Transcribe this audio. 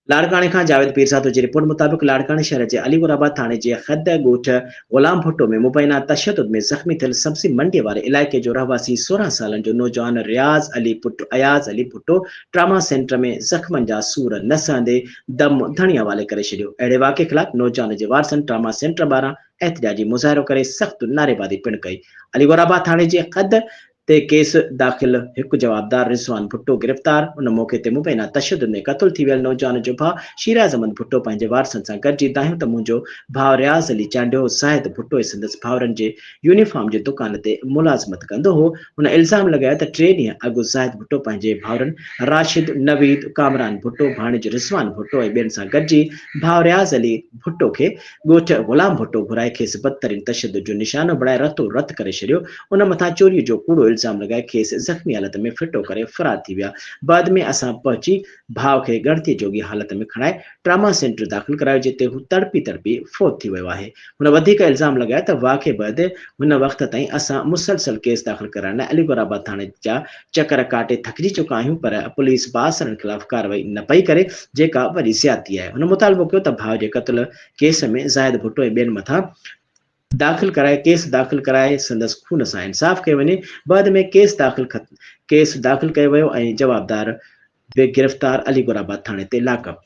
लाड़काने खां जावेद पीरसातो जी रिपोर्ट मुताबिक लाड़काने शहर जे अलीगुराबाद थाने जे खद ॻोठ ग़ुलाम भुट्टो में मुबैना तशद्दुद में ज़ख़्मी थियल सब्ज़ी मंडी वारे इलाइक़े जो रहवासी 16 सालनि जो नौजवान अयाज़ अली भुट्टो ट्रामा सेंटर में ज़ख़्मनि जा सूर न सहंदे दम धणी हवाले करे छॾियो। अहिड़े वाक़े ख़िलाफ़ नौजवान जे वारसनि ट्रामा सेंटर ॿाहिरां एहतिजाजी मुज़ाहिरो करे सख़्त नारेबाज़ी पिणु कई। अलीगुराबाद थाणे जे खद ते केस दाख़िल हिकु जवाबदार रिज़वान भुट्टो गिरफ़्तार। उन मौक़े ते मुबैना तशद्दुद में क़त्ल थी वियल नौजवान जो भाउ शीराज़ अहमद भुट्टो पंहिंजे वारसनि सां गॾिजी दाहियो त मुंहिंजो भाउ रियाज़ अली चांडियो ज़ाहिद भुट्टो ऐं संदसि भाउरनि जे यूनिफॉर्म जे दुकान ते मुलाज़मत कंदो हो। हुन इल्ज़ाम लॻायो त 3 ॾींहं अॻु ज़ाहिद भुट्टो पंहिंजे भाउरनि राशिद, नवीद, कामरान भुट्टो, भाणेजो रिज़वान भुट्टो ऐं ॿियनि सां गॾिजी भाउ रियाज़ अली भुट्टो खे ॻोठ ग़ुलाम भुट्टो घुराए खेसि बदतरीन तशद्दुद जो निशानो बणाए रतो रत करे छॾियो। उन मथां चोरीअ जो कूड़ो इल्ज़ाम लॻाए खेसि ज़ख़्मी हालत में फिटो करे फ़रार थी विया। बाद में असां पहुची भाउ खे ॻणती जोगी हालत में खणाए ट्रामा सेंटर दाख़िल करायो, जिते हू तड़पी तड़पी फ़ौत थी वियो आहे। हुन वधीक इल्ज़ाम लॻायो त वाक़िए बैदि हुन वक़्त ताईं असां मुसलसल केस दाख़िल कराइण लाइ अलीगुराबाद थाणे जा चकर काटे थकिजी चुका आहियूं, पर पुलिस बासरनि ख़िलाफ़ कार्रवाई न पई करे, जेका वॾी ज़्यादती आहे। हुन मुतालबो कयो त भाउ जे क़त्ल केस में ज़ाहिद भुट्टो ऐं ॿियनि मथां केस दाख़िल कराए संदसि खून सां इंसाफ़ कयो वञे। बाद में केस दाख़िल कयो वियो ऐं जवाबदार गिरफ़्तार अलीगुराबाद थाणे ते लाकअप।